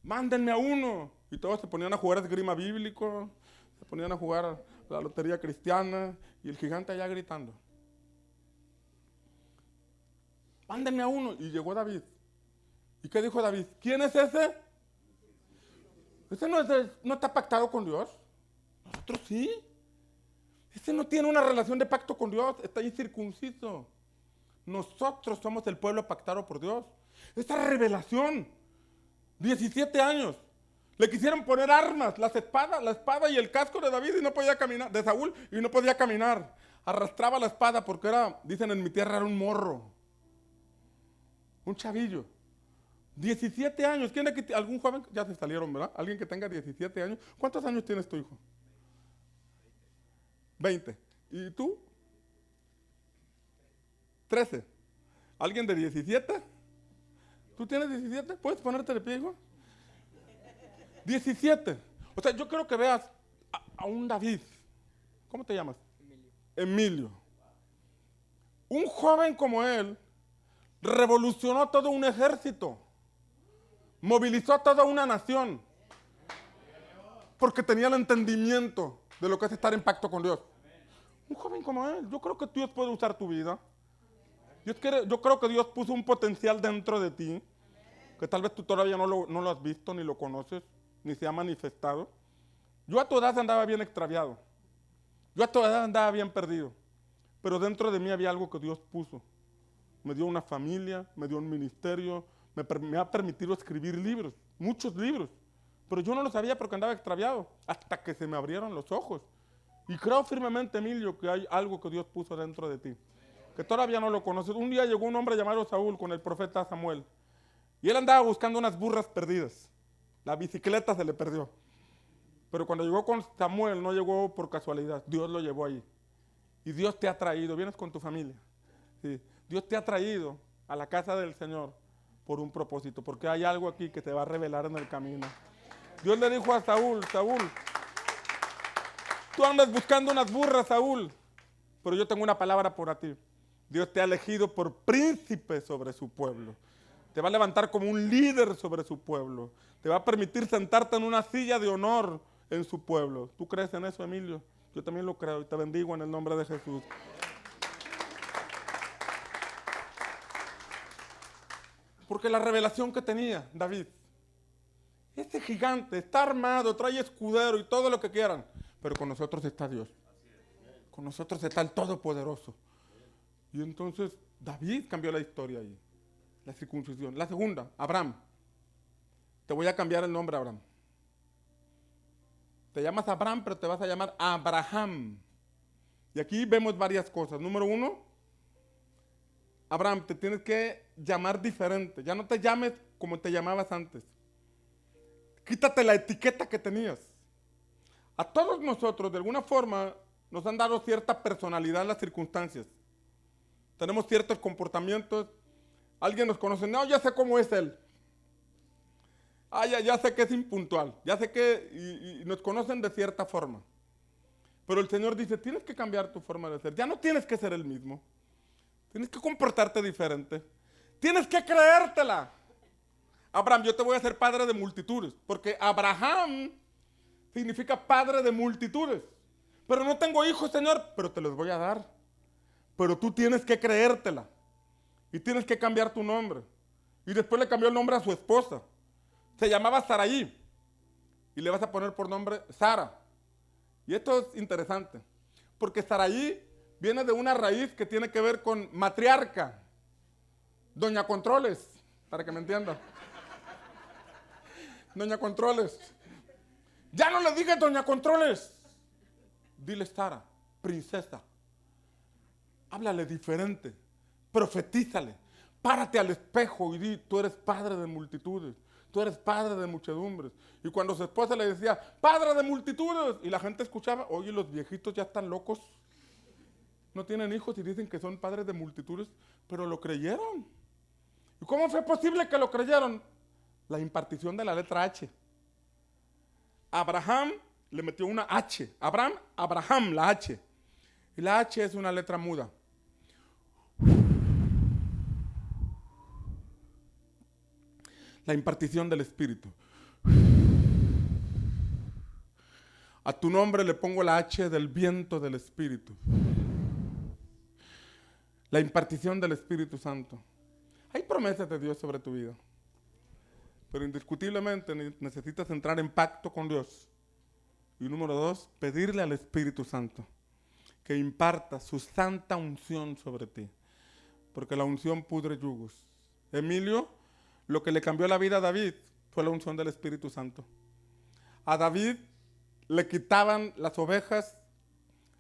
Mándenme a uno. Y todos se ponían a jugar esgrima bíblico, se ponían a jugar la lotería cristiana y el gigante allá gritando. Mándenme a uno. Y llegó David. ¿Y qué dijo David? ¿Quién es ese? Ese no está pactado con Dios. Nosotros sí. Ese no tiene una relación de pacto con Dios, está incircunciso. Nosotros somos el pueblo pactado por Dios. Esta revelación, 17 años. Le quisieron poner armas, la espada y el casco de David y no podía caminar, de Saúl, y no podía caminar. Arrastraba la espada porque era, dicen en mi tierra, era un morro. Un chavillo. 17 años. ¿Quién aquí, algún joven? Ya se salieron, ¿verdad? Alguien que tenga 17 años. ¿Cuántos años tienes tu hijo? 20. ¿Y tú? 13. ¿Alguien de 17? ¿Tú tienes 17? ¿Puedes ponerte de pie, hijo? 17. O sea, yo quiero que veas a un David. ¿Cómo te llamas? Emilio. Un joven como él revolucionó todo un ejército. Movilizó a toda una nación. porque tenía el entendimiento de lo que es estar en pacto con Dios. Un joven como él, yo creo que Dios puede usar tu vida. Yo creo que Dios puso un potencial dentro de ti, que tal vez tú todavía no lo has visto, ni lo conoces, ni se ha manifestado. Yo a tu edad andaba bien extraviado. Yo a tu edad andaba bien perdido. Pero dentro de mí había algo que Dios puso. Me dio una familia, me dio un ministerio, me ha permitido escribir libros, muchos libros. Pero yo no lo sabía porque andaba extraviado, hasta que se me abrieron los ojos. Y creo firmemente, Emilio, que hay algo que Dios puso dentro de ti, que todavía no lo conoces. Un día llegó un hombre llamado Saúl con el profeta Samuel. Y él andaba buscando unas burras perdidas. La bicicleta se le perdió. Pero cuando llegó con Samuel, no llegó por casualidad. Dios lo llevó ahí. Y Dios te ha traído. Vienes con tu familia. Sí. Dios te ha traído a la casa del Señor por un propósito. Porque hay algo aquí que te va a revelar en el camino. Dios le dijo a Saúl, Saúl, tú andas buscando unas burras, Saúl. Pero yo tengo una palabra para ti. Dios te ha elegido por príncipe sobre su pueblo. Te va a levantar como un líder sobre su pueblo. Te va a permitir sentarte en una silla de honor en su pueblo. ¿Tú crees en eso, Emilio? Yo también lo creo y te bendigo en el nombre de Jesús. Porque la revelación que tenía David, este gigante está armado, trae escudero y todo lo que quieran, pero con nosotros está Dios. Con nosotros está el Todopoderoso. Y entonces David cambió la historia ahí. La circuncisión. La segunda, Abraham. Te voy a cambiar el nombre, Abraham. Te llamas Abraham, pero te vas a llamar Abraham. Y aquí vemos varias cosas. Número uno, Abraham, te tienes que llamar diferente. Ya no te llames como te llamabas antes. Quítate la etiqueta que tenías. A todos nosotros, de alguna forma, nos han dado cierta personalidad en las circunstancias. Tenemos ciertos comportamientos. Alguien nos conoce, no, ya sé cómo es él. Ya sé que es impuntual, ya sé que, y nos conocen de cierta forma. Pero el Señor dice, tienes que cambiar tu forma de ser. Ya no tienes que ser el mismo. Tienes que comportarte diferente. Tienes que creértela. Abraham, yo te voy a hacer padre de multitudes, porque Abraham significa padre de multitudes. Pero no tengo hijos, Señor, pero te los voy a dar. Pero tú tienes que creértela. Y tienes que cambiar tu nombre. Y después le cambió el nombre a su esposa. Se llamaba Saraí. Y le vas a poner por nombre Sara. Y esto es interesante. Porque Saraí viene de una raíz que tiene que ver con matriarca. Doña Controles, para que me entiendan. Doña Controles. Ya no le digas Doña Controles. Dile Sara, princesa. Háblale diferente. Profetízale, párate al espejo y di, tú eres padre de multitudes, tú eres padre de muchedumbres. Y cuando su esposa le decía, padre de multitudes, y la gente escuchaba, oye, los viejitos ya están locos, no tienen hijos y dicen que son padres de multitudes, pero lo creyeron. ¿Y cómo fue posible que lo creyeron? La impartición de la letra H. Abraham le metió una H, Abraham, la H. Y la H es una letra muda. La impartición del Espíritu. A tu nombre le pongo la H del viento del Espíritu. La impartición del Espíritu Santo. Hay promesas de Dios sobre tu vida. Pero indiscutiblemente necesitas entrar en pacto con Dios. Y número dos, pedirle al Espíritu Santo que imparta su santa unción sobre ti. Porque la unción pudre yugos. Emilio, lo que le cambió la vida a David fue la unción del Espíritu Santo. A David le quitaban las ovejas.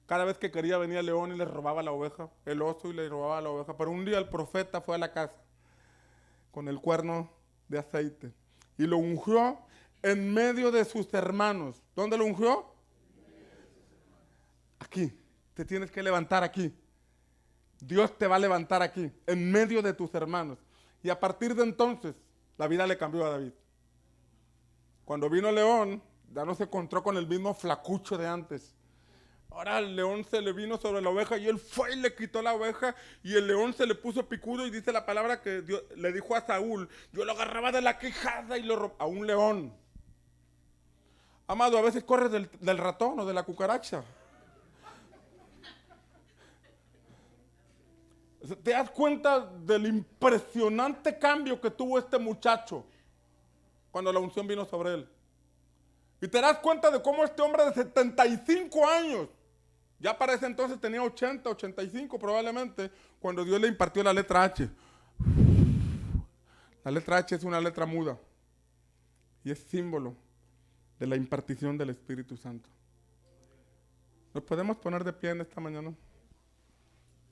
Cada vez que quería venía el león y le robaba la oveja. El oso y le robaba la oveja. Pero un día el profeta fue a la casa con el cuerno de aceite y lo ungió en medio de sus hermanos. ¿Dónde lo ungió? Aquí. Te tienes que levantar aquí. Dios te va a levantar aquí, en medio de tus hermanos. Y a partir de entonces, la vida le cambió a David. Cuando vino el león, ya no se encontró con el mismo flacucho de antes. Ahora el león se le vino sobre la oveja y él fue y le quitó la oveja y el león se le puso picudo y dice la palabra que Dios le dijo a Saúl, yo lo agarraba de la quijada y lo robaba a un león. Amado, a veces corres del ratón o de la cucaracha. ¿Te das cuenta del impresionante cambio que tuvo este muchacho cuando la unción vino sobre él? Y te das cuenta de cómo este hombre de 75 años, ya para ese entonces tenía 80, 85 probablemente, cuando Dios le impartió la letra H. La letra H es una letra muda y es símbolo de la impartición del Espíritu Santo. ¿Nos podemos poner de pie en esta mañana?